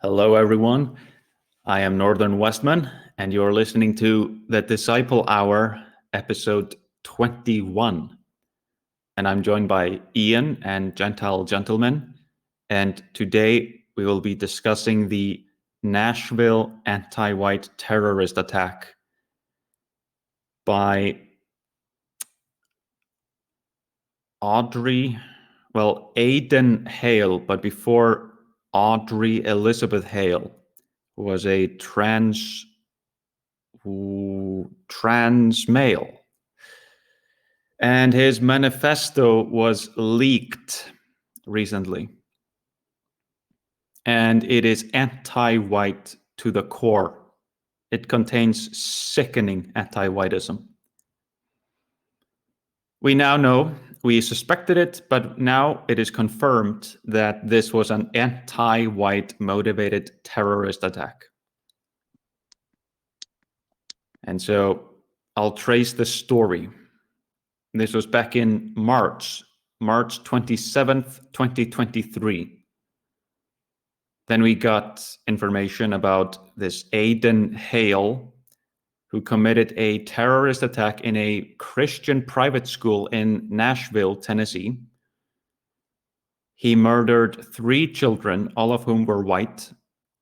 Hello, everyone. I am Northern Westman, and you're listening to the Disciple Hour, episode 21. And I'm joined by Ian and Gentile Gentleman. And today we will be discussing the Nashville Antiwhite terrorist attack by Aden Hale, but before Audrey Elizabeth Hale, who was a trans male. And his manifesto was leaked recently. And it is anti-white to the core. It contains sickening anti-whitism. We now know, we suspected it, but now it is confirmed that this was an anti-white motivated terrorist attack. And so I'll trace the story. This was back in March 27th, 2023. Then we got information about this Aden Hale, who committed a terrorist attack in a Christian private school in Nashville, Tennessee. He murdered 3 children, all of whom were white,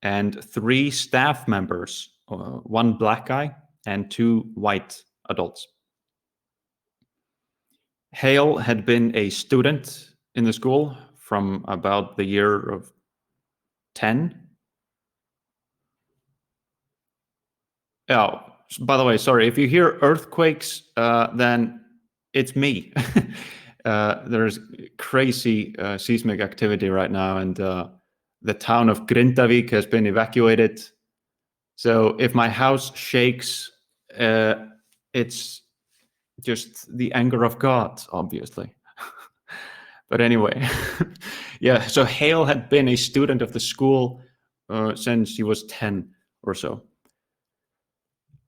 and 3 staff members, 1 black guy and 2 white adults. Hale had been a student in the school from about the year of 10. Oh, by the way, sorry, if you hear earthquakes, then it's me. There's crazy seismic activity right now, and the town of Grindavik has been evacuated. So if my house shakes, it's just the anger of God, obviously. But anyway, yeah, so Hale had been a student of the school since he was 10 or so.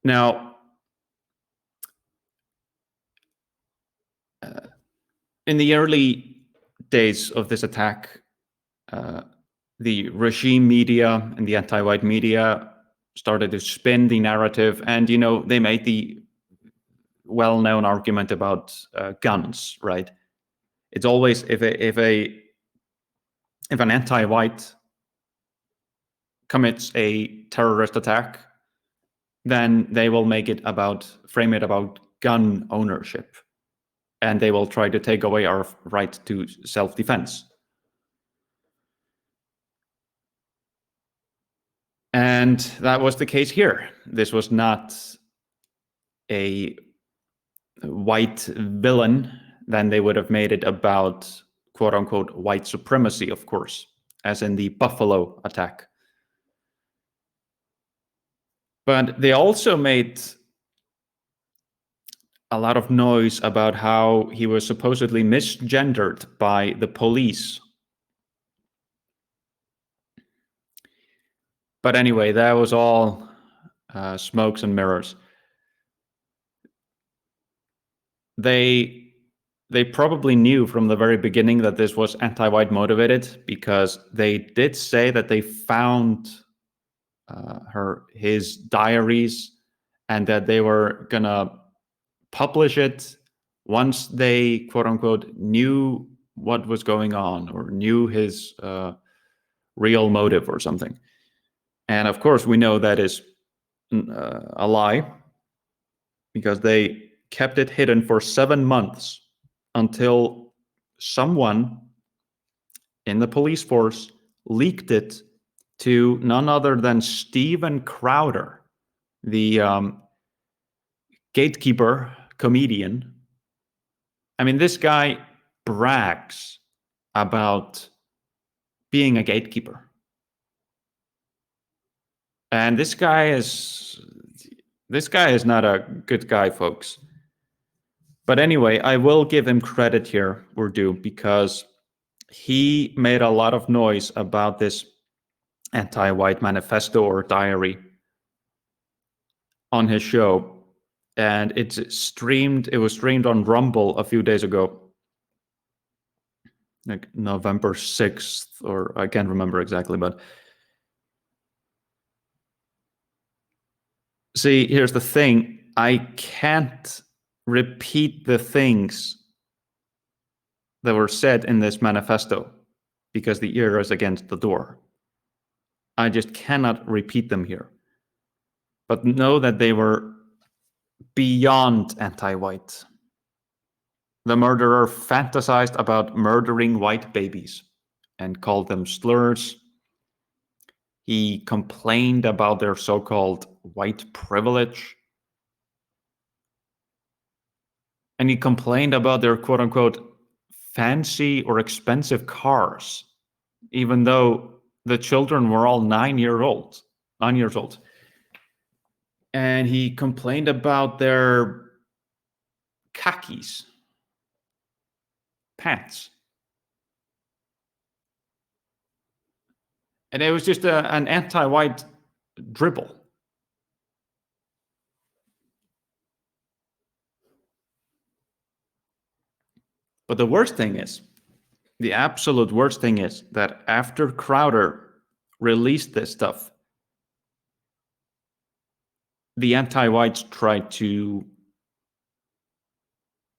Now, in the early days of this attack, the regime media and the anti-white media started to spin the narrative, and, you know, they made the well-known argument about guns, right? It's always if an anti-white commits a terrorist attack, then they will frame it about gun ownership, and they will try to take away our right to self-defense. And that was the case here. This was not a white villain. Then they would have made it about quote unquote white supremacy, of course, as in the Buffalo attack. But they also made a lot of noise about how he was supposedly misgendered by the police. But anyway, that was all smokes and mirrors. They probably knew from the very beginning that this was anti-white motivated, because they did say that they found his diaries, and that they were gonna publish it once they quote unquote knew what was going on, or knew his real motive or something. And of course we know that is a lie, because they kept it hidden for 7 months until someone in the police force leaked it to none other than Steven Crowder, the gatekeeper comedian. I mean, this guy brags about being a gatekeeper. And this guy is not a good guy, folks. But anyway, I will give him credit here, we're due, because he made a lot of noise about this anti-white manifesto or diary on his show. And it was streamed on Rumble a few days ago, like November 6th, or I can't remember exactly, but See, here's the thing. I can't repeat the things that were said in this manifesto because the ear is against the door. I just cannot repeat them here. But know that they were beyond anti-white. The murderer fantasized about murdering white babies and called them slurs. He complained about their so-called white privilege. And he complained about their quote-unquote fancy or expensive cars, even though the children were all 9 years old. And he complained about their khakis, pants. And it was just an anti-white dribble. But the worst thing is, the absolute worst thing is that after Crowder released this stuff, the anti-whites tried to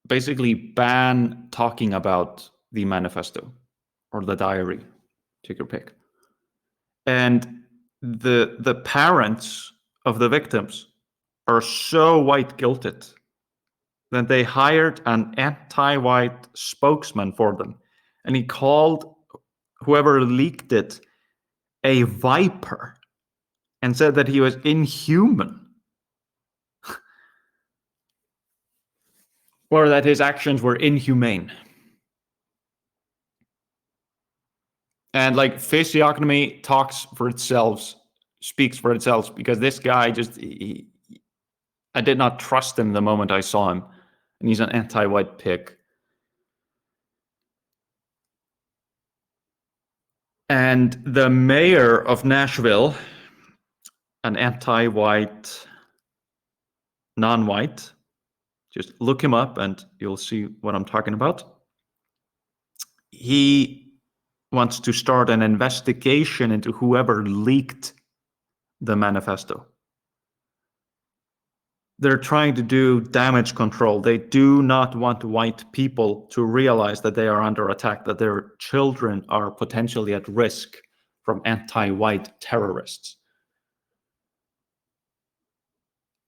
basically ban talking about the manifesto or the diary, take your pick. And the parents of the victims are so white guilted that they hired an anti-white spokesman for them. And he called whoever leaked it a viper and said that he was inhuman. Or that his actions were inhumane. And like physiognomy talks for itself, speaks for itself, because this guy just, I did not trust him the moment I saw him. And he's an anti-white pick. And the mayor of Nashville, an anti-white, non-white, just look him up and you'll see what I'm talking about. He wants to start an investigation into whoever leaked the manifesto. They're trying to do damage control. They do not want white people to realize that they are under attack, that their children are potentially at risk from anti-white terrorists.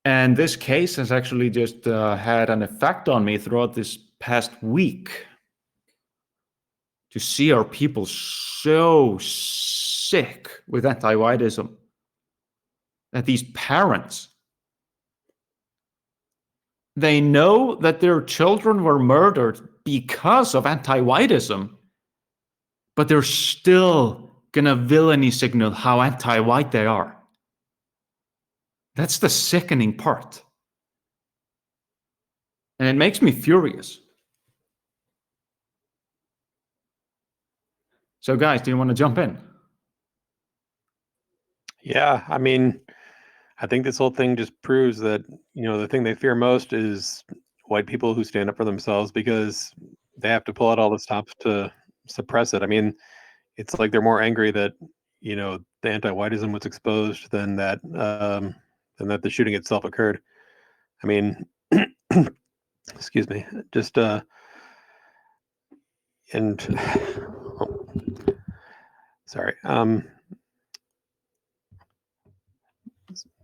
And this case has actually just had an effect on me throughout this past week. To see our people so sick with anti-whitism that these parents, they know that their children were murdered because of anti-whitism, but they're still gonna villainy signal how anti-white they are. That's the sickening part. And it makes me furious. So guys, do you want to jump in? Yeah, I mean, I think this whole thing just proves that, the thing they fear most is white people who stand up for themselves, because they have to pull out all the stops to suppress it. I mean, it's like they're more angry that, the anti-whiteism was exposed than that the shooting itself occurred. I mean, excuse me, just and oh, sorry.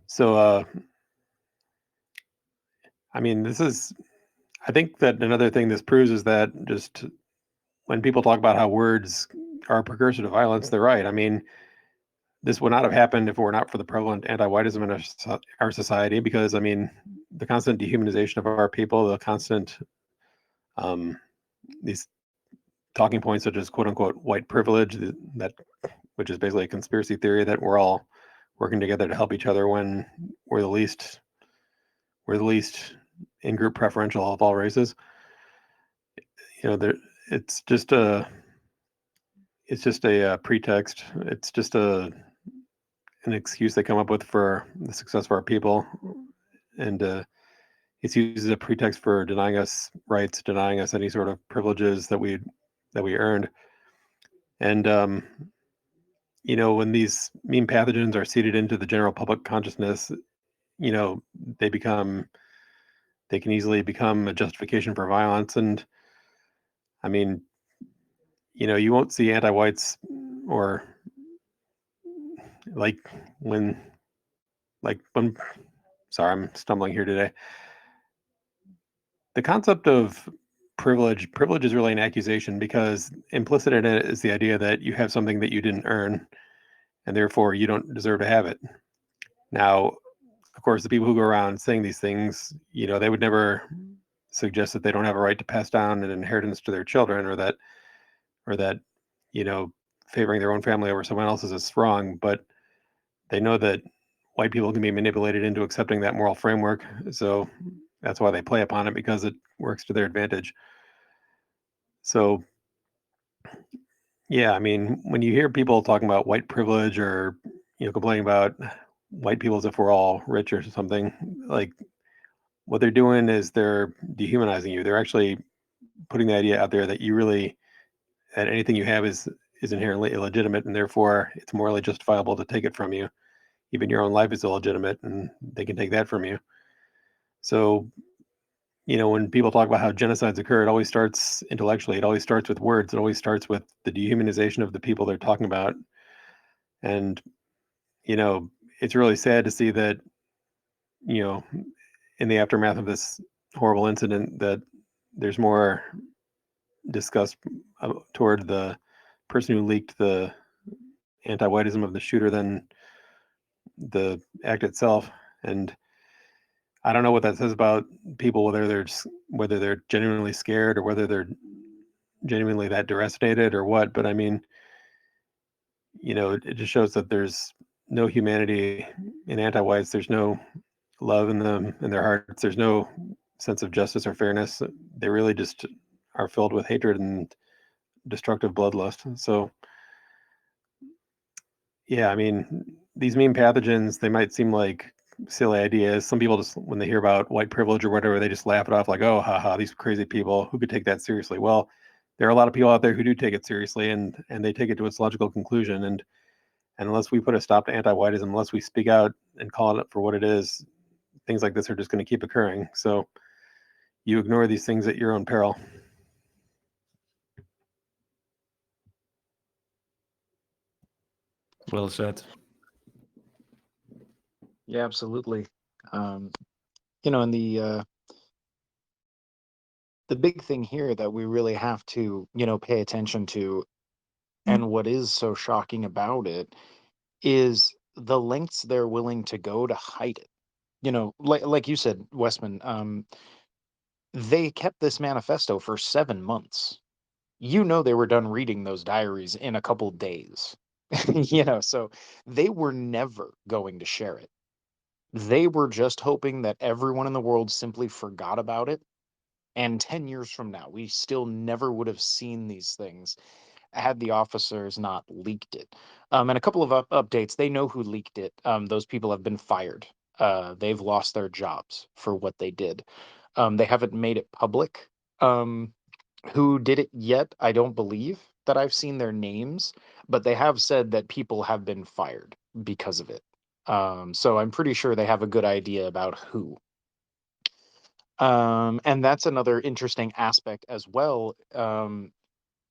So I mean, I think that another thing this proves is that just when people talk about how words are a precursor to violence, they're right. I mean, this would not have happened if it were not for the prevalent anti-whiteism in our society, because, I mean, the constant dehumanization of our people, the constant, these talking points such as quote unquote white privilege, which is basically a conspiracy theory that we're all working together to help each other when we're the least in-group preferential of all races. It's just a pretext. It's just an excuse they come up with for the success of our people, and it's used as a pretext for denying us rights, denying us any sort of privileges that we earned. And when these meme pathogens are seeded into the general public consciousness, they can easily become a justification for violence. And I mean, you won't see anti-whites or like when when sorry, I'm stumbling here today. The concept of privilege is really an accusation, because implicit in it is the idea that you have something that you didn't earn, and therefore you don't deserve to have it. Now, of course, the people who go around saying these things, they would never suggest that they don't have a right to pass down an inheritance to their children, or that you know favoring their own family over someone else's is wrong. But they know that white people can be manipulated into accepting that moral framework, so that's why they play upon it, because it works to their advantage. So yeah, I mean, when you hear people talking about white privilege, or complaining about white people as if we're all rich or something, like, what they're doing is they're dehumanizing you. They're actually putting the idea out there that that anything you have is inherently illegitimate, and therefore it's morally justifiable to take it from you. Even your own life is illegitimate, and they can take that from you. So, when people talk about how genocides occur, it always starts intellectually. It always starts with words. It always starts with the dehumanization of the people they're talking about. And, you know, it's really sad to see that, you know, in the aftermath of this horrible incident, that there's more disgust toward the person who leaked the anti-whiteism of the shooter than the act itself. And I don't know what that says about people, whether they're genuinely scared, or whether they're genuinely that deracinated, or what. But I mean, it just shows that there's no humanity in anti-whites. There's no love in them, in their hearts. There's no sense of justice or fairness. They really just are filled with hatred and destructive bloodlust. So yeah, I mean, these meme pathogens, they might seem like silly ideas. Some people, just when they hear about white privilege or whatever, they just laugh it off, like, oh, haha, these crazy people, who could take that seriously? Well, there are a lot of people out there who do take it seriously, and they take it to its logical conclusion. And unless we put a stop to anti-whiteism, unless we speak out and call it for what it is, things like this are just going to keep occurring. So you ignore these things at your own peril. Well said. Yeah, absolutely. And the big thing here that we really have to, pay attention to, and what is so shocking about it, is the lengths they're willing to go to hide it. Like you said, Westman, they kept this manifesto for 7 months. They were done reading those diaries in a couple days. So they were never going to share it. They were just hoping that everyone in the world simply forgot about it. And 10 years from now, we still never would have seen these things had the officers not leaked it. And a couple of updates. They know who leaked it. Those people have been fired. They've lost their jobs for what they did. They haven't made it public. Who did it yet? I don't believe that I've seen their names, but they have said that people have been fired because of it. So I'm pretty sure they have a good idea about who. And that's another interesting aspect as well.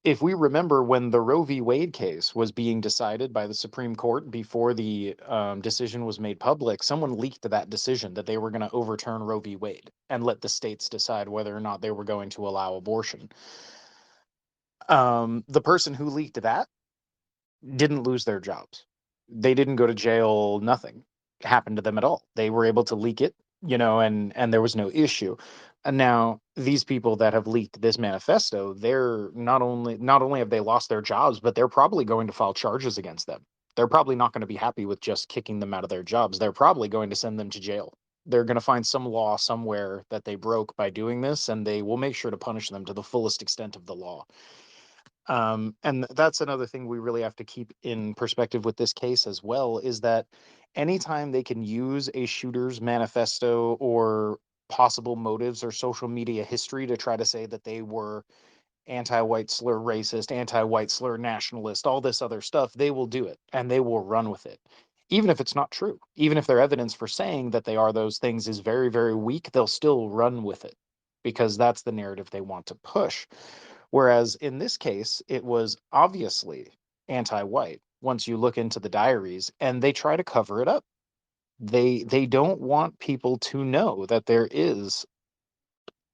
If we remember, when the Roe v. Wade case was being decided by the Supreme Court, before the decision was made public, someone leaked that decision that they were going to overturn Roe v. Wade and let the states decide whether or not they were going to allow abortion. The person who leaked that didn't lose their jobs. They didn't go to jail. Nothing happened to them at all. They were able to leak it, and there was no issue. And now these people that have leaked this manifesto, they're not only have they lost their jobs, but they're probably going to file charges against them. They're probably not going to be happy with just kicking them out of their jobs. They're probably going to send them to jail. They're going to find some law somewhere that they broke by doing this, and they will make sure to punish them to the fullest extent of the law. And that's another thing we really have to keep in perspective with this case as well, is that anytime they can use a shooter's manifesto or possible motives or social media history to try to say that they were anti-white slur racist, anti-white slur nationalist, all this other stuff, they will do it and they will run with it. even if it's not true, even if their evidence for saying that they are those things is very, very weak, they'll still run with it because that's the narrative they want to push. Whereas in this case, it was obviously anti-white once you look into the diaries, and they try to cover it up. They don't want people to know that there is,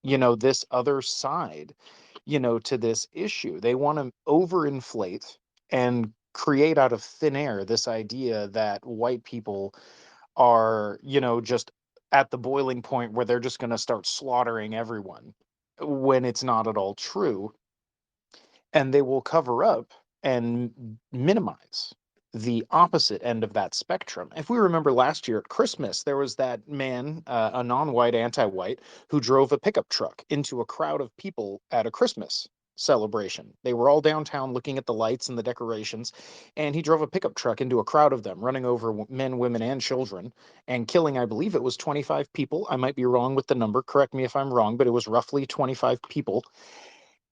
this other side, to this issue. They want to overinflate and create out of thin air this idea that white people are, just at the boiling point where they're just going to start slaughtering everyone, when it's not at all true. And they will cover up and minimize the opposite end of that spectrum. If we remember last year at Christmas, there was that man, a non-white anti-white, who drove a pickup truck into a crowd of people at a Christmas celebration. They were all downtown looking at the lights and the decorations, and he drove a pickup truck into a crowd of them, running over men, women, and children, and killing, I believe it was 25 people. I might be wrong with the number. Correct me if I'm wrong, but it was roughly 25 people.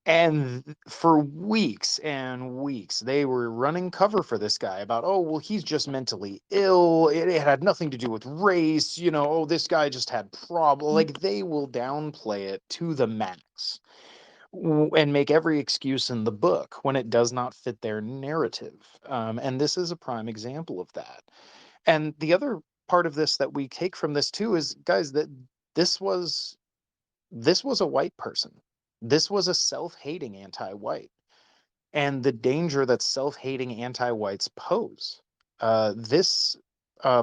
And for weeks and weeks, they were running cover for this guy about, oh, well, he's just mentally ill. It had nothing to do with race. Oh, this guy just had problems. Like, they will downplay it to the max and make every excuse in the book when it does not fit their narrative. And this is a prime example of that. And the other part of this that we take from this too is, guys, that this was this was a white person. This was a self-hating anti-white, and the danger that self-hating anti-whites pose. This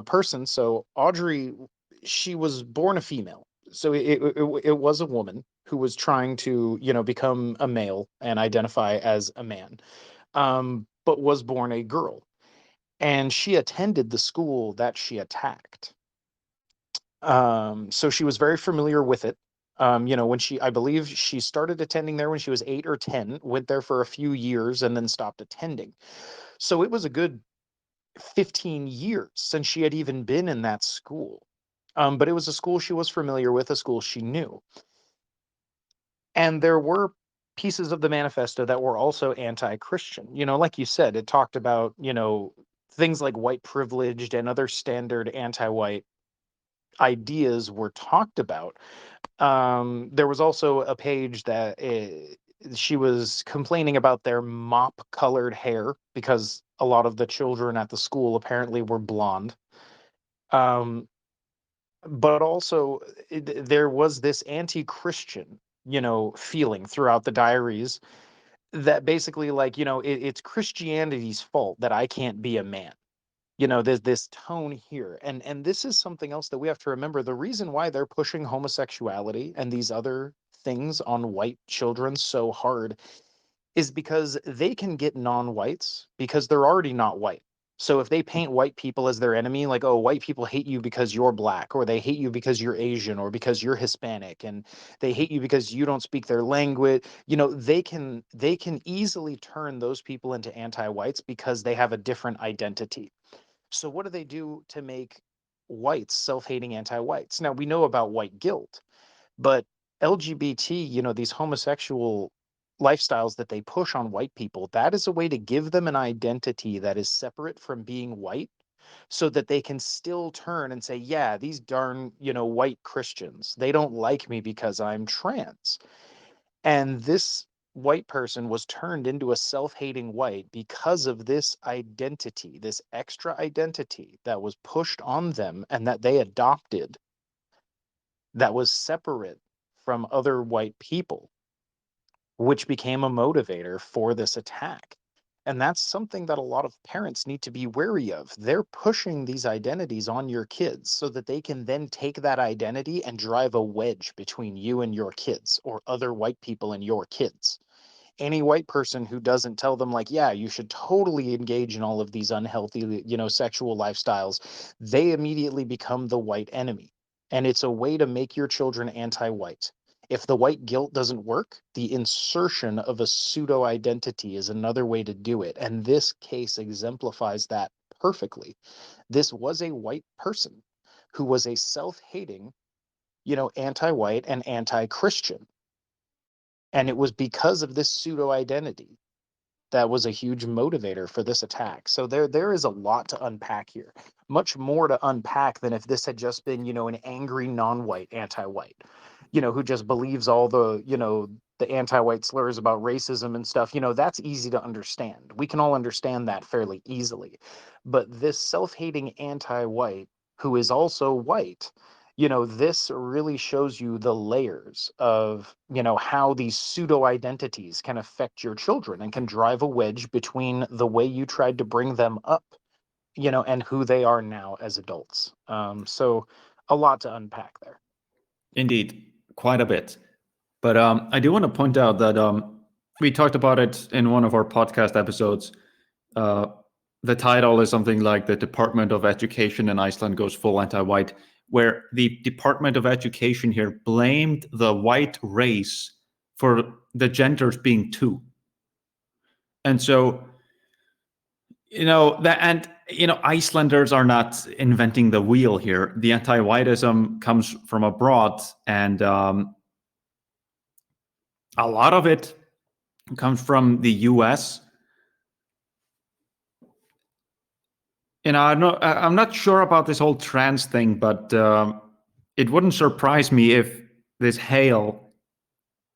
person, so Audrey, she was born a female, so it was a woman who was trying to, become a male and identify as a man, but was born a girl, and she attended the school that she attacked. So she was very familiar with it. When I believe she started attending there when she was 8 or 10, went there for a few years and then stopped attending. So it was a good 15 years since she had even been in that school. But it was a school she was familiar with, a school she knew. And there were pieces of the manifesto that were also anti-Christian. Like you said, it talked about, things like white privileged and other standard anti-white ideas were talked about. There was also a page that she was complaining about their mop colored hair because a lot of the children at the school apparently were blonde. Um, but also, there was this anti-Christian, feeling throughout the diaries that basically, like, it's Christianity's fault that I can't be a man. There's this tone here, and this is something else that we have to remember. The reason why they're pushing homosexuality and these other things on white children so hard is because they can get non-whites because they're already not white. So if they paint white people as their enemy, like, oh, white people hate you because you're black, or they hate you because you're Asian, or because you're Hispanic, and they hate you because you don't speak their language, they can easily turn those people into anti-whites because they have a different identity. So what do they do to make whites self-hating anti-whites? Now, we know about white guilt, but LGBT, these homosexual lifestyles that they push on white people, that is a way to give them an identity that is separate from being white, so that they can still turn and say, yeah, these darn, white Christians, they don't like me because I'm trans. And this white person was turned into a self-hating white because of this identity, this extra identity that was pushed on them and that they adopted, that was separate from other white people, which became a motivator for this attack. And that's something that a lot of parents need to be wary of. They're pushing these identities on your kids so that they can then take that identity and drive a wedge between you and your kids, or other white people and your kids. Any white person who doesn't tell them, like, yeah, you should totally engage in all of these unhealthy, sexual lifestyles, they immediately become the white enemy. And it's a way to make your children anti-white. If the white guilt doesn't work, the insertion of a pseudo identity is another way to do it. And this case exemplifies that perfectly. This was a white person who was a self-hating, anti-white and anti-Christian. And it was because of this pseudo identity that was a huge motivator for this attack. So there is a lot to unpack here. Much more to unpack than if this had just been, an angry non-white anti-white, who just believes all the, the anti-white slurs about racism and stuff. That's easy to understand. We can all understand that fairly easily. But this self-hating anti-white who is also white, this really shows you the layers of, how these pseudo identities can affect your children and can drive a wedge between the way you tried to bring them up, and who they are now as adults. So a lot to unpack there. Indeed, quite a bit. But I do want to point out that we talked about it in one of our podcast episodes. The title is something like "The Department of Education in Iceland Goes Full Anti-White," where the Department of Education here blamed the white race for the genders being two. And so, Icelanders are not inventing the wheel here. The anti-whiteism comes from abroad, and a lot of it comes from the US. I'm not sure about this whole trans thing, but it wouldn't surprise me if this Hale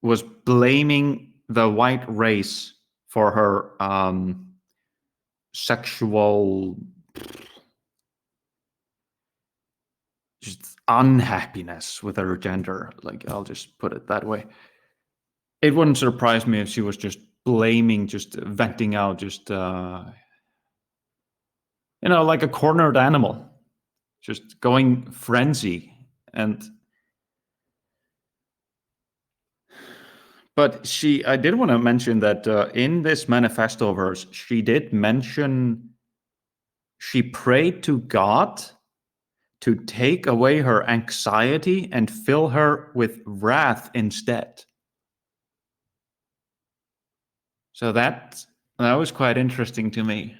was blaming the white race for her sexual just unhappiness with her gender. Like, I'll just put it that way. It wouldn't surprise me if she was just blaming, just venting out, just like a cornered animal, just going frenzy. But I did want to mention that in this manifesto verse, she did mention she prayed to God to take away her anxiety and fill her with wrath instead. So that was quite interesting to me.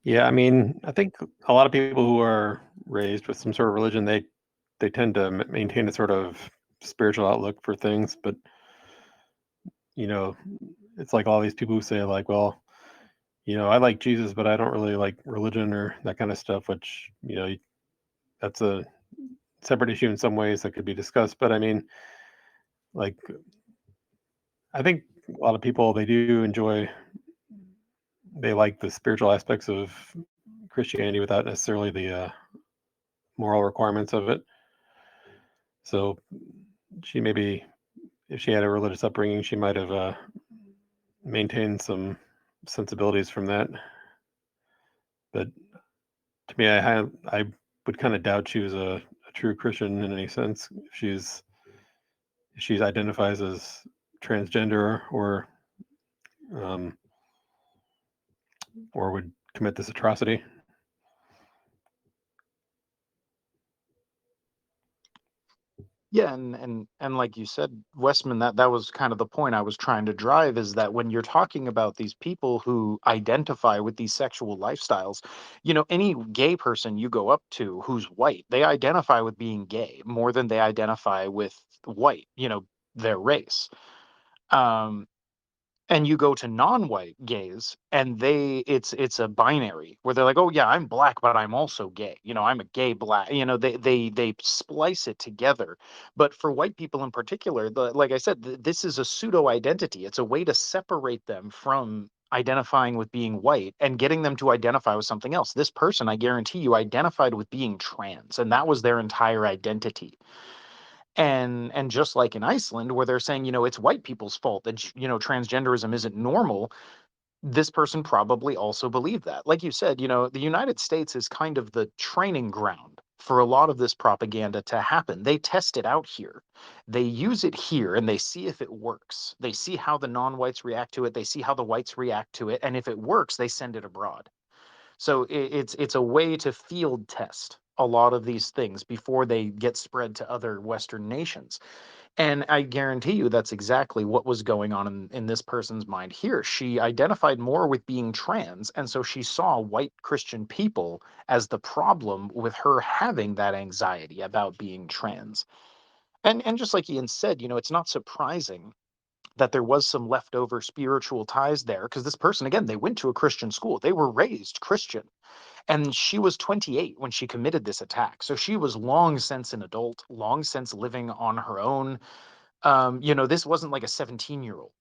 Yeah, I mean, I think a lot of people who are raised with some sort of religion, they tend to maintain a sort of spiritual outlook for things, but it's like all these people who say like, well, I like Jesus, but I don't really like religion or that kind of stuff, which, that's a separate issue in some ways that could be discussed. But I mean, like, I think a lot of people, they like the spiritual aspects of Christianity without necessarily the moral requirements of it. So she maybe, if she had a religious upbringing, she might have maintained some sensibilities from that. But to me, I would kind of doubt she was a true Christian in any sense. If she identifies as transgender um, or would commit this atrocity. Yeah, and like you said, Westman, that was kind of the point I was trying to drive, is that when you're talking about these people who identify with these sexual lifestyles, any gay person you go up to who's white, they identify with being gay more than they identify with white, their race. Um, and you go to non-white gays and it's a binary where they're like, oh yeah, I'm black but I'm also gay, I'm a gay black, they splice it together. But for white people in particular, like I said, this is a pseudo identity. It's a way to separate them from identifying with being white and getting them to identify with something else. This person, I guarantee you, identified with being trans, and that was their entire identity. And just like in Iceland, where they're saying, it's white people's fault that, transgenderism isn't normal, this person probably also believed that. Like you said, the United States is kind of the training ground for a lot of this propaganda to happen. They test it out here. They use it here and they see if it works. They see how the non-whites react to it. They see how the whites react to it. And if it works, they send it abroad. So it's a way to field test a lot of these things before they get spread to other Western nations. And I guarantee you that's exactly what was going on in this person's mind here. She identified more with being trans, and so she saw white Christian people as the problem with her having that anxiety about being trans. And just like Ian said, it's not surprising that there was some leftover spiritual ties there, because this person, again, they went to a Christian school, they were raised Christian, and she was 28 when she committed this attack. So she was long since an adult, long since living on her own. This wasn't like a 17-year-old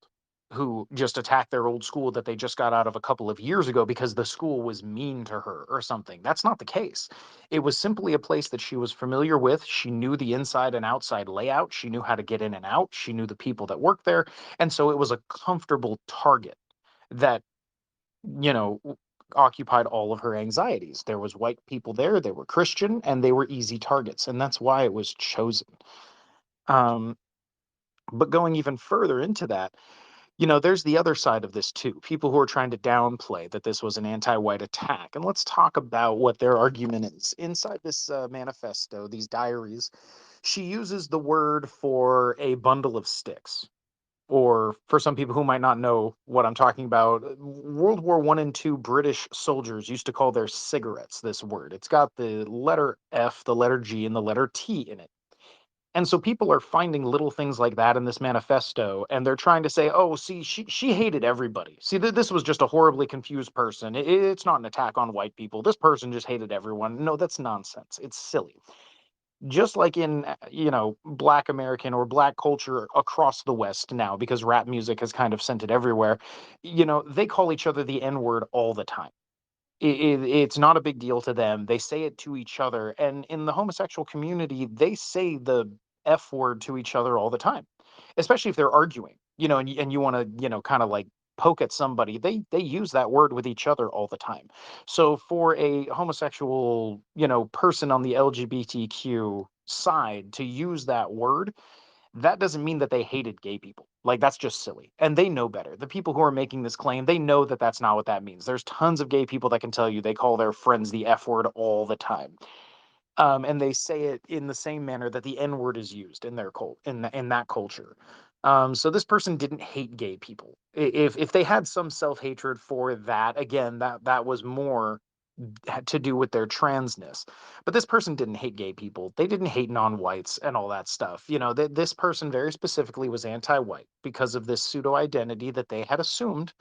who just attacked their old school that they just got out of a couple of years ago because the school was mean to her or something. That's not the case. It was simply a place that she was familiar with. She knew the inside and outside layout. She knew how to get in and out. She knew the people that worked there. And so it was a comfortable target that, you know, occupied all of her anxieties. There was white people there, they were Christian, and they were easy targets. And that's why it was chosen. Um, but going even further into that, there's the other side of this too. People who are trying to downplay that this was an anti-white attack. And let's talk about what their argument is. Inside this manifesto, these diaries, she uses the word for a bundle of sticks. Or for some people who might not know what I'm talking about, World War I and II British soldiers used to call their cigarettes this word. It's got the letter F, the letter G, and the letter T in it. And so people are finding little things like that in this manifesto, and they're trying to say, "Oh, see, she hated everybody. See, this was just a horribly confused person. It's not an attack on white people. This person just hated everyone." No, that's nonsense. It's silly. Just like in Black American or Black culture across the West now, because rap music has kind of sent it everywhere. They call each other the N word all the time. It's not a big deal to them. They say it to each other. And in the homosexual community, they say the F word to each other all the time, especially if they're arguing, and you want to, kind of like poke at somebody. They use that word with each other all the time. So for a homosexual, person on the LGBTQ side to use that word, that doesn't mean that they hated gay people. Like, that's just silly. And they know better. The people who are making this claim, they know that that's not what that means. There's tons of gay people that can tell you they call their friends the F word all the time. And they say it in the same manner that the N word is used in their cult, in that culture. So this person didn't hate gay people. If they had some self hatred for that, again, that was more had to do with their transness. But this person didn't hate gay people. They didn't hate non-whites and all that stuff. This person very specifically was anti-white because of this pseudo identity that they had assumed,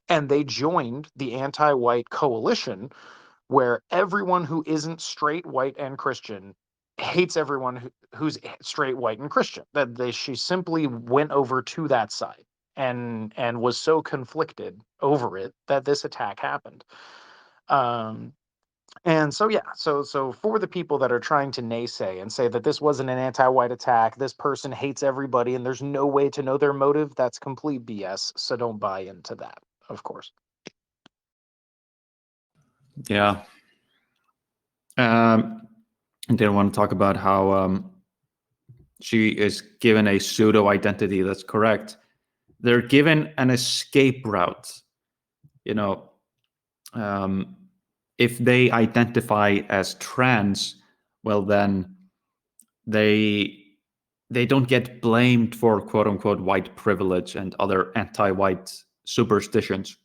and they joined the anti-white coalition where everyone who isn't straight, white, and Christian hates everyone who's straight, white, and Christian. She simply went over to that side and was so conflicted over it that this attack happened. Um, and so, yeah, so for the people that are trying to naysay and say that this wasn't an anti-white attack, this person hates everybody, and there's no way to know their motive, that's complete BS. So don't buy into that, of course. Yeah. And then I want to talk about how she is given a pseudo identity. That's correct. They're given an escape route. If they identify as trans, well, then they don't get blamed for quote unquote white privilege and other anti-white superstitions.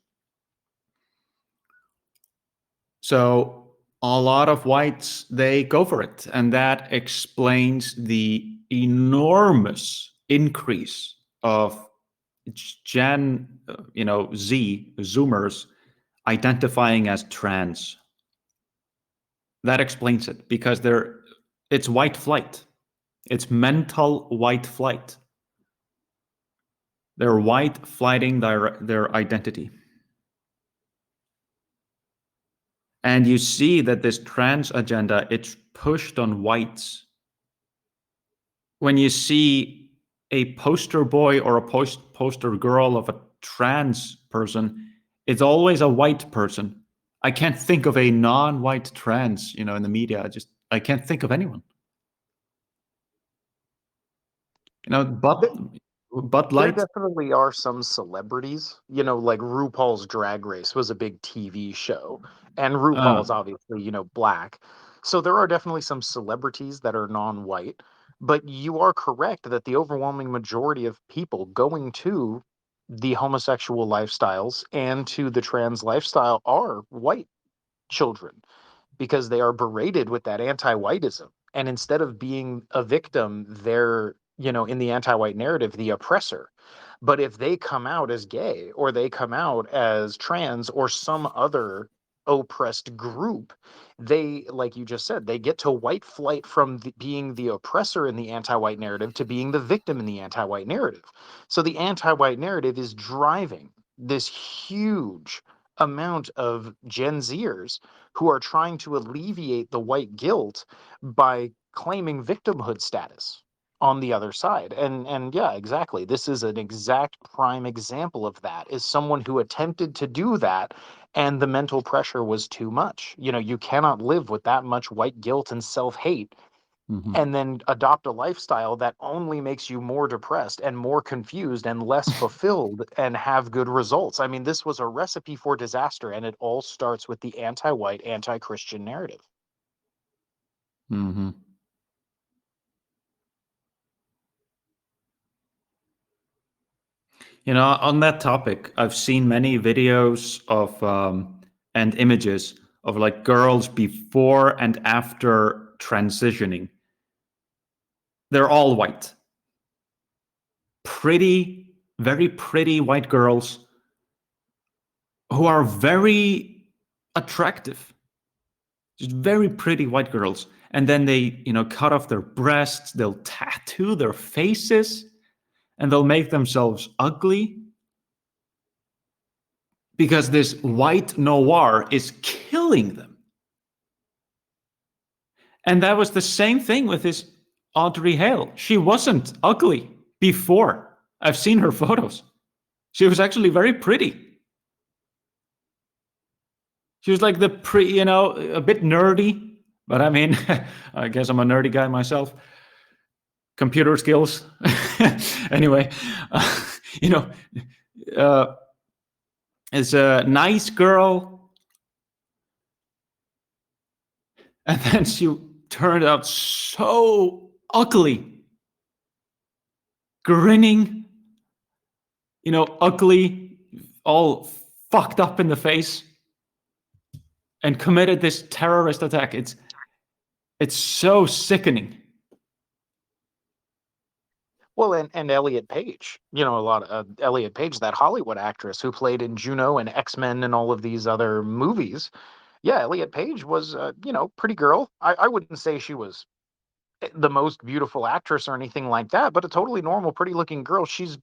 So a lot of whites, they go for it, and that explains the enormous increase of Gen Z Zoomers identifying as trans. That explains it, because it's white flight. It's mental white flight. They're white flighting their identity. And you see that this trans agenda, it's pushed on whites. When you see a poster boy or a poster girl of a trans person, it's always a white person. I can't think of a non-white trans, in the media. I can't think of anyone. Bud There Light. definitely are some celebrities, like RuPaul's Drag Race was a big TV show, and RuPaul's obviously, black. So there are definitely some celebrities that are non-white, but you are correct that the overwhelming majority of people going to the homosexual lifestyles and to the trans lifestyle are white children, because they are berated with that anti-whiteism. And instead of being a victim, they're, in the anti-white narrative, the oppressor. But if they come out as gay, or they come out as trans, or some other oppressed group, they, like you just said, they get to white flight from being the oppressor in the anti-white narrative to being the victim in the anti-white narrative. So the anti-white narrative is driving this huge amount of Gen Zers who are trying to alleviate the white guilt by claiming victimhood status on the other side. And yeah, exactly, this is an exact prime example of that, is someone who attempted to do that, and the mental pressure was too much. You cannot live with that much white guilt and self-hate Mhm. and then adopt a lifestyle that only makes you more depressed and more confused and less fulfilled and have good results. I mean, this was a recipe for disaster, and it all starts with the anti-white, anti-Christian narrative. Mhm. On that topic, I've seen many videos of and images of like girls before and after transitioning. They're all white. Pretty, very pretty white girls who are very attractive. Just very pretty white girls. And then they, cut off their breasts, they'll tattoo their faces, and they'll make themselves ugly because this white noir is killing them. And that was the same thing with this Audrey Hale. She wasn't ugly before. I've seen her photos. She was actually very pretty. She was like a bit nerdy, but I mean, I guess I'm a nerdy guy myself. Computer skills. Anyway, you know, uh, is a nice girl, and then she turned out so ugly, grinning, ugly, all fucked up in the face, and committed this terrorist attack. It's so sickening. Well, and Elliot Page, a lot of Elliot Page, that Hollywood actress who played in Juno and X-Men and all of these other movies. Yeah, Elliot Page was, pretty girl. I wouldn't say she was the most beautiful actress or anything like that, but a totally normal, pretty looking girl. She's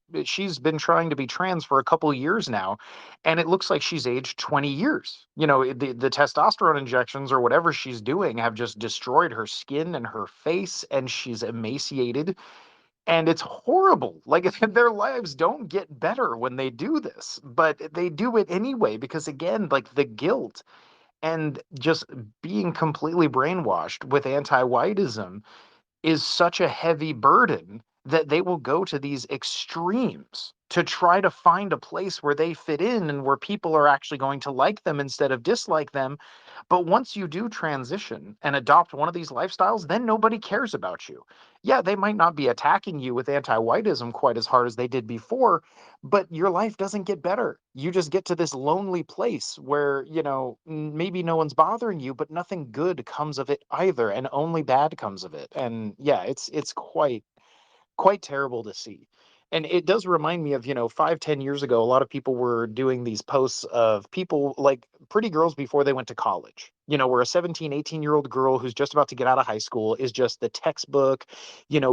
been trying to be trans for a couple years now, and it looks like she's aged 20 years. The testosterone injections or whatever she's doing have just destroyed her skin and her face, and she's emaciated, and it's horrible. Like, their lives don't get better when they do this, but they do it anyway because, again, like, the guilt and just being completely brainwashed with anti-whiteism is such a heavy burden that they will go to these extremes to try to find a place where they fit in and where people are actually going to like them instead of dislike them. But once you do transition and adopt one of these lifestyles, then nobody cares about you. Yeah, they might not be attacking you with anti-whiteism quite as hard as they did before, but your life doesn't get better. You just get to this lonely place where, maybe no one's bothering you, but nothing good comes of it either, and only bad comes of it. And yeah, it's quite terrible to see. And it does remind me of, 5, 10 years ago, a lot of people were doing these posts of people like pretty girls before they went to college, where a 17, 18-year-old girl who's just about to get out of high school is just the textbook,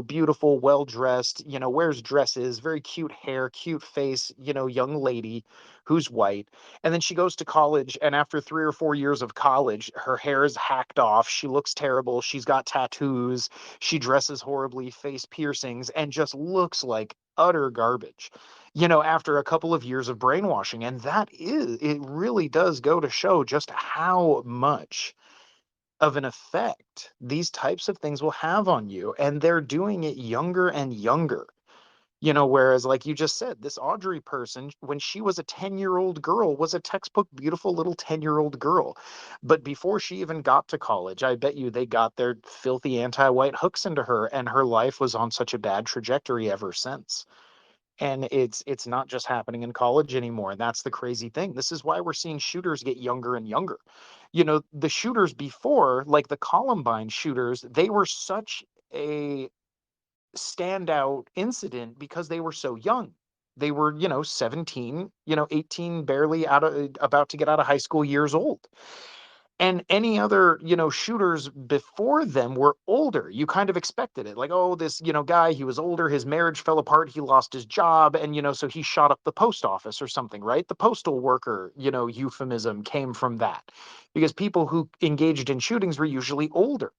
beautiful, well dressed, wears dresses, very cute hair, cute face, young lady who's white. And then she goes to college, and after 3 or 4 years of college, her hair is hacked off. She looks terrible. She's got tattoos. She dresses horribly, face piercings, and just looks like utter garbage, after a couple of years of brainwashing. And it really does go to show just how much of an effect these types of things will have on you. And they're doing it younger and younger. Whereas, like you just said, this Audrey person, when she was a 10-year-old girl, was a textbook, beautiful little 10-year-old girl. But before she even got to college, I bet you they got their filthy anti-white hooks into her, and her life was on such a bad trajectory ever since. And it's not just happening in college anymore. And that's the crazy thing. This is why we're seeing shooters get younger and younger. The shooters before, like the Columbine shooters, they were such a standout incident because they were so young. They were, 17, 18, barely about to get out of high school, years old. And any other, shooters before them were older. You kind of expected it. Like, oh, this, guy, he was older, his marriage fell apart, he lost his job, and, so he shot up the post office or something, right? The postal worker, euphemism came from that. Because people who engaged in shootings were usually older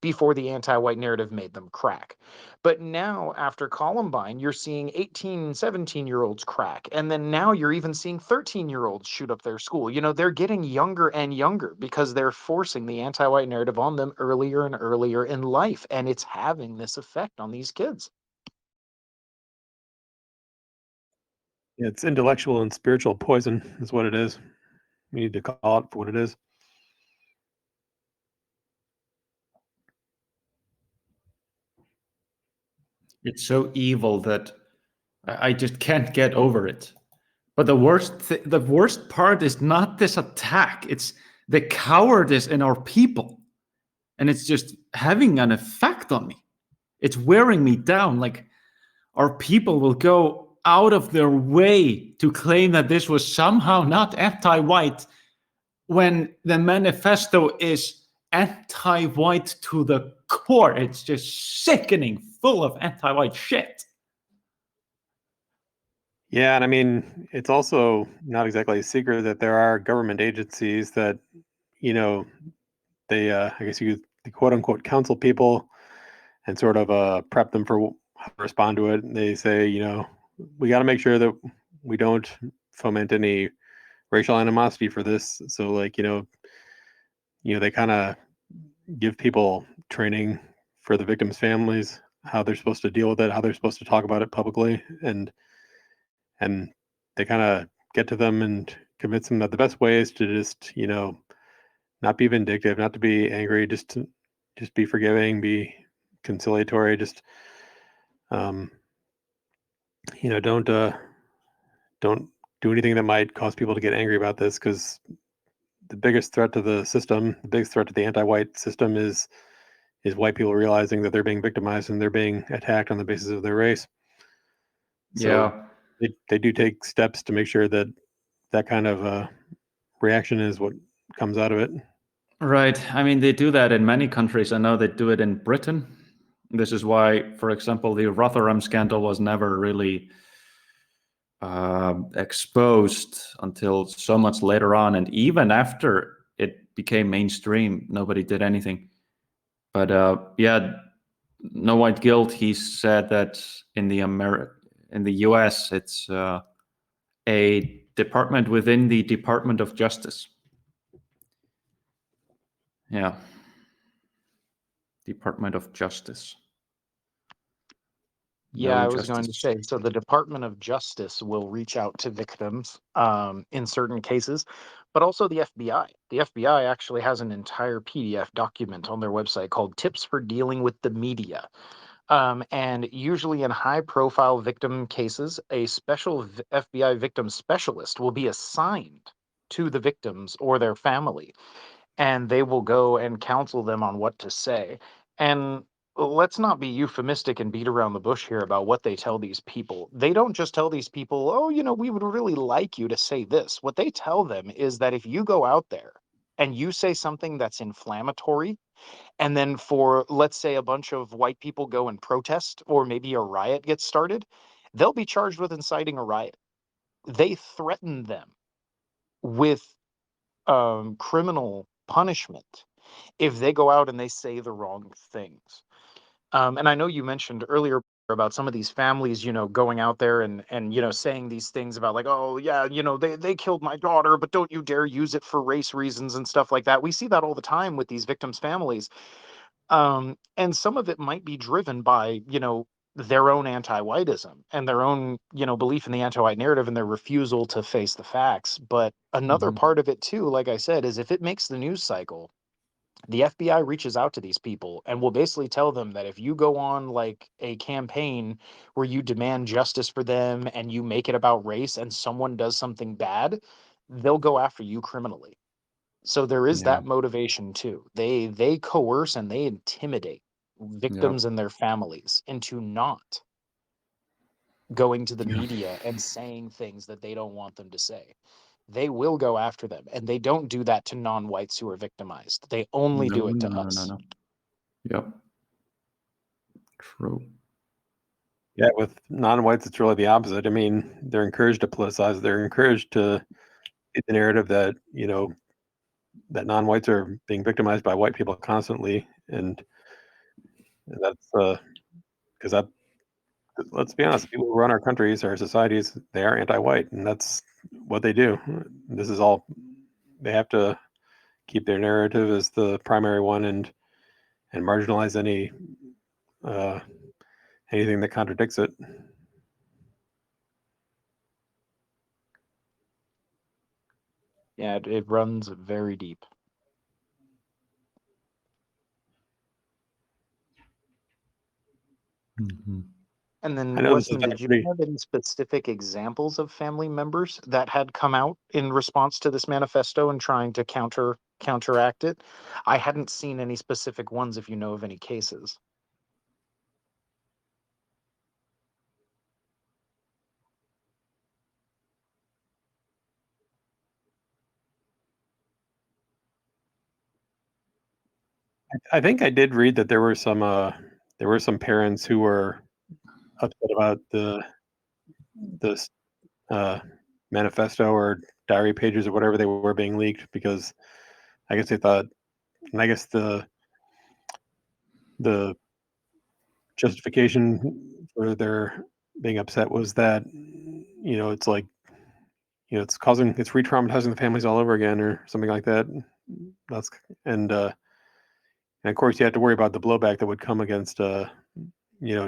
before the anti-white narrative made them crack. But now, after Columbine, you're seeing 18, 17-year-olds crack. And then now you're even seeing 13-year-olds shoot up their school. They're getting younger and younger because they're forcing the anti-white narrative on them earlier and earlier in life. And it's having this effect on these kids. It's intellectual and spiritual poison is what it is. We need to call it for what it is. It's so evil that I just can't get over it. But the worst part is not this attack. It's the cowardice in our people. And it's just having an effect on me. It's wearing me down. Like, our people will go out of their way to claim that this was somehow not anti-white when the manifesto is anti-white to the core. It's just sickening, full of anti-white shit. Yeah, and I mean, it's also not exactly a secret that there are government agencies that, they, I guess they quote unquote counsel people and sort of prep them for how to respond to it. They say, we got to make sure that we don't foment any racial animosity for this. So, like, they kind of give people training for the victims' families, how they're supposed to deal with it, how they're supposed to talk about it publicly, and they kind of get to them and convince them that the best way is to just, not be vindictive, not to be angry, just be forgiving, be conciliatory, just um, don't do anything that might cause people to get angry about this, because the biggest threat to the system, the biggest threat to the anti-white system is white people realizing that they're being victimized and they're being attacked on the basis of their race. So they do take steps to make sure that that kind of reaction is what comes out of it. Right. I mean, they do that in many countries. I know they do it in Britain. This is why, for example, the Rotherham scandal was never really exposed until so much later on. And even after it became mainstream, nobody did anything. But yeah, No White Guilt, he said that in the US, it's a department within the Department of Justice. Yeah. Department of Justice. Yeah, No I was going to justice. say, so the Department of Justice will reach out to victims in certain cases, but also the FBI. The FBI actually has an entire PDF document on their website called Tips for Dealing with the Media. And usually in high profile victim cases, a special FBI victim specialist will be assigned to the victims or their family, and they will go and counsel them on what to say. And let's not be euphemistic and beat around the bush here about what they tell these people. They don't just tell these people, oh, we would really like you to say this. What they tell them is that if you go out there and you say something that's inflammatory, and then for, let's say, a bunch of white people go and protest, or maybe a riot gets started, they'll be charged with inciting a riot. They threaten them with criminal punishment if they go out and they say the wrong things. And I know you mentioned earlier about some of these families, going out there and saying these things about, like, oh yeah, they killed my daughter, but don't you dare use it for race reasons and stuff like that. We see that all the time with these victims' families. And some of it might be driven by, their own anti-whiteism and their own, belief in the anti-white narrative and their refusal to face the facts. But another part of it too, like I said, is if it makes the news cycle, the FBI reaches out to these people and will basically tell them that if you go on like a campaign where you demand justice for them and you make it about race and someone does something bad, they'll go after you criminally. So there is Yeah. that motivation too. They coerce and they intimidate Yeah. victims and their families into not going to the media and saying things that they don't want them to say. They will go after them, and they don't do that to non-whites who are victimized. They only do it to us. No. Yep. True. Yeah, with non-whites, it's really the opposite. I mean, they're encouraged to politicize. They're encouraged to get the narrative that that non-whites are being victimized by white people constantly, and that's because that. Let's be honest, the people who run our countries, our societies, they are anti-white, and that's what they do. This is all they have to keep their narrative as the primary one, and marginalize anything that contradicts it. Yeah, it runs very deep. Mm-hmm. And I then, know this has Weston, been a did you pretty. have any specific examples of family members that had come out in response to this manifesto and trying to counteract it? I hadn't seen any specific ones, if you know of any cases. I think I did read that there were some parents who were upset about this manifesto or diary pages or whatever they were being leaked because I guess they thought, and I guess the justification for their being upset was that it's like it's re-traumatizing the families all over again or something like that. That's and uh, and of course you have to worry about the blowback that would come against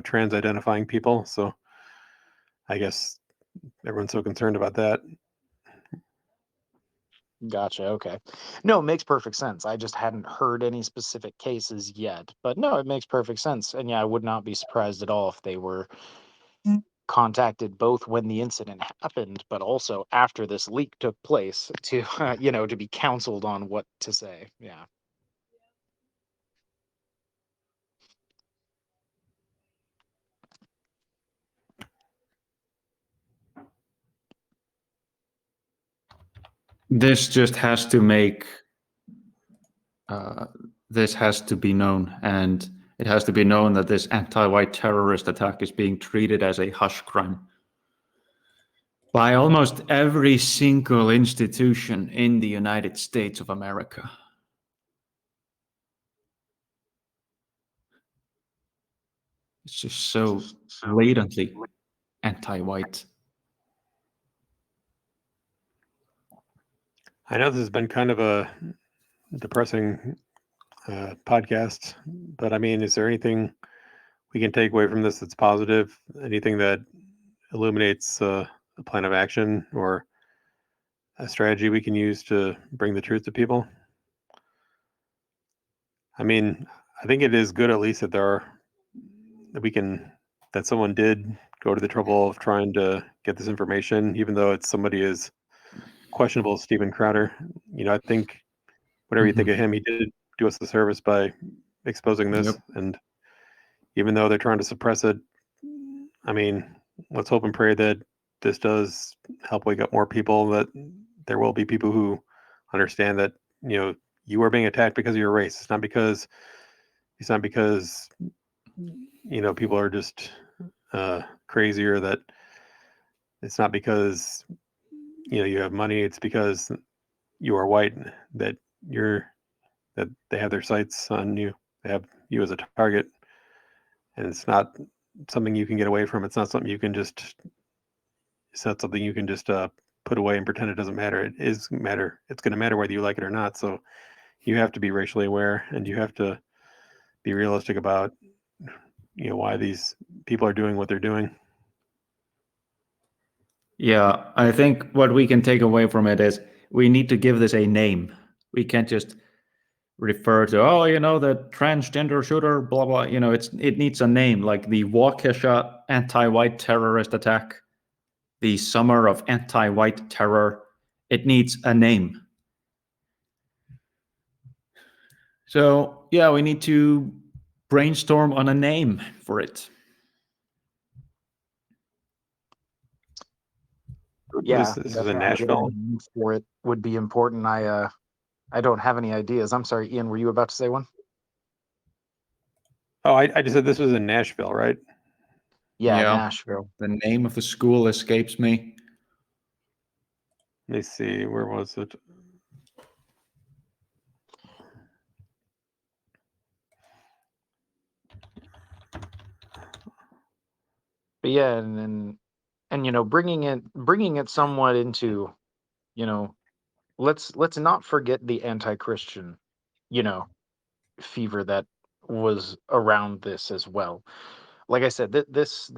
trans identifying people. So I guess everyone's so concerned about that. Gotcha. Okay. No, it makes perfect sense. I just hadn't heard any specific cases yet. But no, it makes perfect sense. And yeah, I would not be surprised at all if they were contacted both when the incident happened, but also after this leak took place to, to be counseled on what to say. Yeah. This just has to make this has to be known, and it has to be known that this anti-white terrorist attack is being treated as a hush crime by almost every single institution in the United States of America. It's just so blatantly anti-white. I know this has been kind of a depressing podcast, but I mean, is there anything we can take away from this that's positive? Anything that illuminates a plan of action or a strategy we can use to bring the truth to people? I mean, I think it is good at least that someone did go to the trouble of trying to get this information, even though it's somebody as questionable as Steven Crowder. I think whatever you think of him, he did do us the service by exposing this. Yep. And even though they're trying to suppress it, I mean, let's hope and pray that this does help wake up more people, that there will be people who understand that, you are being attacked because of your race. It's not because people are just crazy, or that it's not because you have money. It's because you are white, that they have their sights on you. They have you as a target, and it's not something you can get away from. It's not something you can just. It's not something you can just put away and pretend it doesn't matter. It is matter. It's going to matter whether you like it or not. So you have to be racially aware, and you have to be realistic about why these people are doing what they're doing. Yeah, I think what we can take away from it is we need to give this a name. We can't just refer to, the transgender shooter, blah, blah. It needs a name, like the Waukesha anti-white terrorist attack, the summer of anti-white terror. It needs a name. So, yeah, we need to brainstorm on a name for it. Yeah, This is in definitely getting Nashville. a name for it would be important. I don't have any ideas. I'm sorry, Ian, were you about to say one? Oh, I just said this was in Nashville, right? Yeah, Nashville. The name of the school escapes me. Let me see. Where was it? But yeah, and bringing it somewhat into, you know, let's not forget the anti-Christian, you know, fever that was around this as well. Like I said, this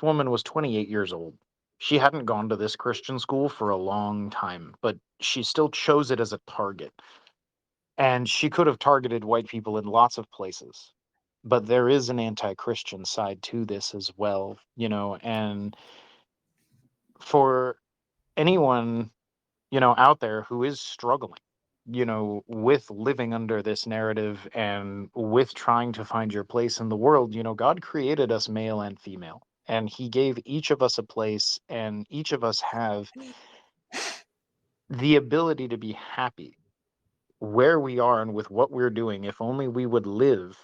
woman was 28 years old. She hadn't gone to this Christian school for a long time, but she still chose it as a target. And she could have targeted white people in lots of places. But there is an anti-Christian side to this as well, and for anyone, out there who is struggling, with living under this narrative and with trying to find your place in the world, God created us male and female, and he gave each of us a place, and each of us have the ability to be happy where we are and with what we're doing if only we would live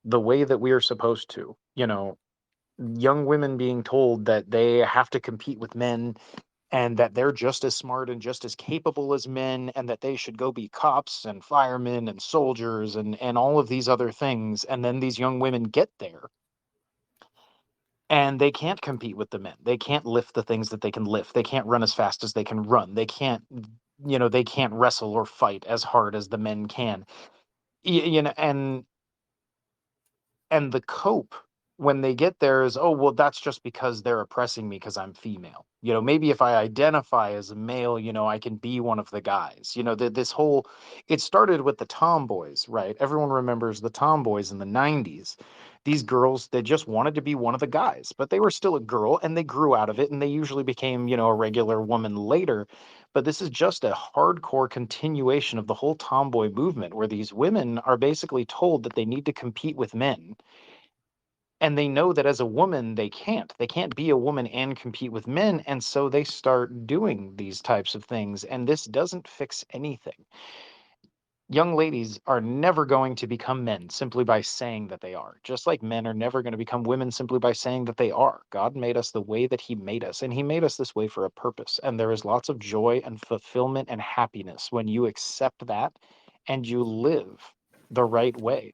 the way that we are supposed to. Young women being told that they have to compete with men and that they're just as smart and just as capable as men, and that they should go be cops and firemen and soldiers and all of these other things. And then these young women get there and they can't compete with the men. They can't lift the things that they can lift. They can't run as fast as they can run. They can't, they can't wrestle or fight as hard as the men can. And the cope when they get there is, oh well, that's just because they're oppressing me because I'm female. Maybe if I identify as a male, I can be one of the guys. This whole, it started with the tomboys, right? Everyone remembers the tomboys in the 90s. These girls, they just wanted to be one of the guys, but they were still a girl, and they grew out of it, and they usually became, a regular woman later. But this is just a hardcore continuation of the whole tomboy movement, where these women are basically told that they need to compete with men, and they know that as a woman they can't be a woman and compete with men, and so they start doing these types of things, and this doesn't fix anything. Young ladies are never going to become men simply by saying that they are, just like men are never going to become women simply by saying that they are. God made us the way that he made us, and he made us this way for a purpose, and there is lots of joy and fulfillment and happiness when you accept that and you live the right way.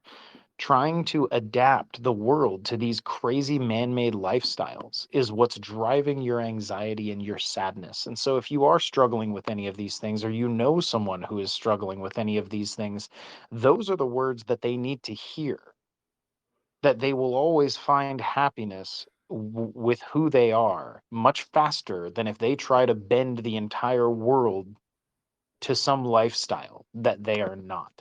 Trying to adapt the world to these crazy man-made lifestyles is what's driving your anxiety and your sadness. And so if you are struggling with any of these things, or you know someone who is struggling with any of these things, those are the words that they need to hear, that they will always find happiness with who they are much faster than if they try to bend the entire world to some lifestyle that they are not.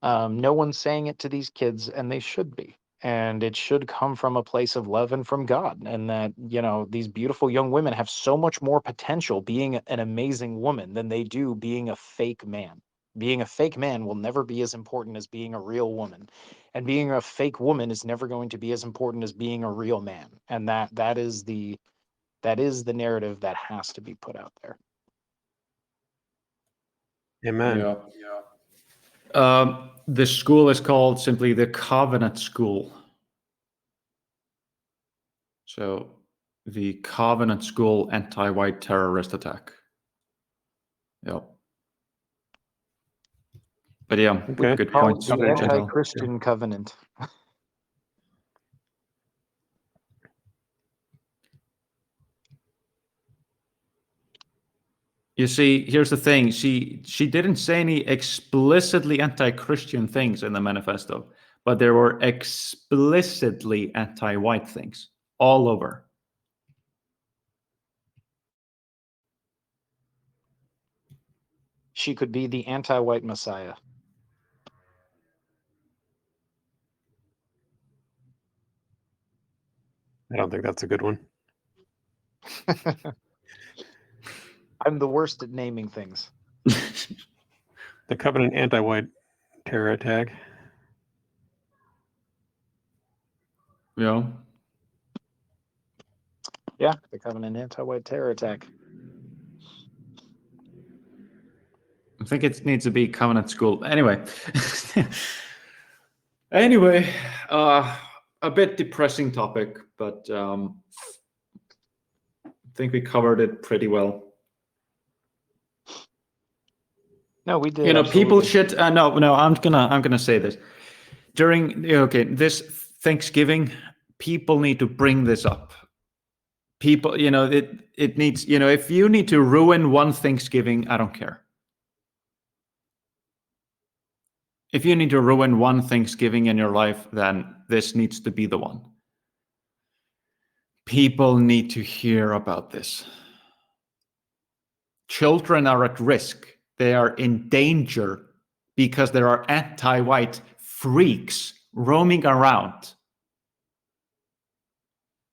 No one's saying it to these kids, and they should be. And it should come from a place of love and from God. And that, these beautiful young women have so much more potential being an amazing woman than they do being a fake man. Being a fake man will never be as important as being a real woman. And being a fake woman is never going to be as important as being a real man. And that is the narrative that has to be put out there. Amen. Yeah. The school is called simply the Covenant School. So, the Covenant School anti-white terrorist attack. Yep. But yeah, Okay. good Called points, the Covenant. Chantal. Anti-Christian Covenant. You see, here's the thing. She didn't say any explicitly anti-Christian things in the manifesto, but there were explicitly anti-white things all over. She could be the anti-white messiah. I don't think that's a good one. I'm the worst at naming things. The Covenant anti-white terror attack. Yeah. Yeah, the Covenant anti-white terror attack. I think it needs to be Covenant School. Anyway. Anyway, a bit depressing topic, but I think we covered it pretty well. No, we did. You know, people absolutely. should. No. I'm gonna say this during this Thanksgiving. People need to bring this up. People, it needs. If you need to ruin one Thanksgiving, I don't care. If you need to ruin one Thanksgiving in your life, then this needs to be the one. People need to hear about this. Children are at risk. They are in danger because there are anti-white freaks roaming around.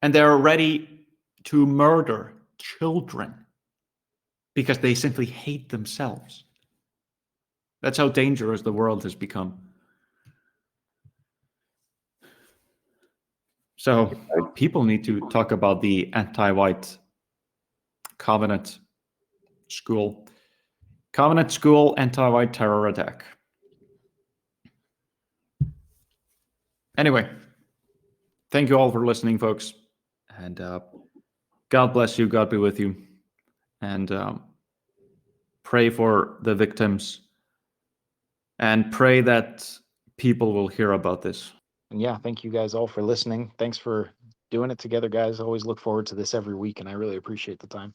And they're ready to murder children because they simply hate themselves. That's how dangerous the world has become. So people need to talk about the anti-white Covenant School. Covenant School anti-white terror attack. Anyway, thank you all for listening, folks. And God bless you. God be with you. And pray for the victims. And pray that people will hear about this. And yeah, thank you guys all for listening. Thanks for doing it together, guys. Always look forward to this every week, and I really appreciate the time.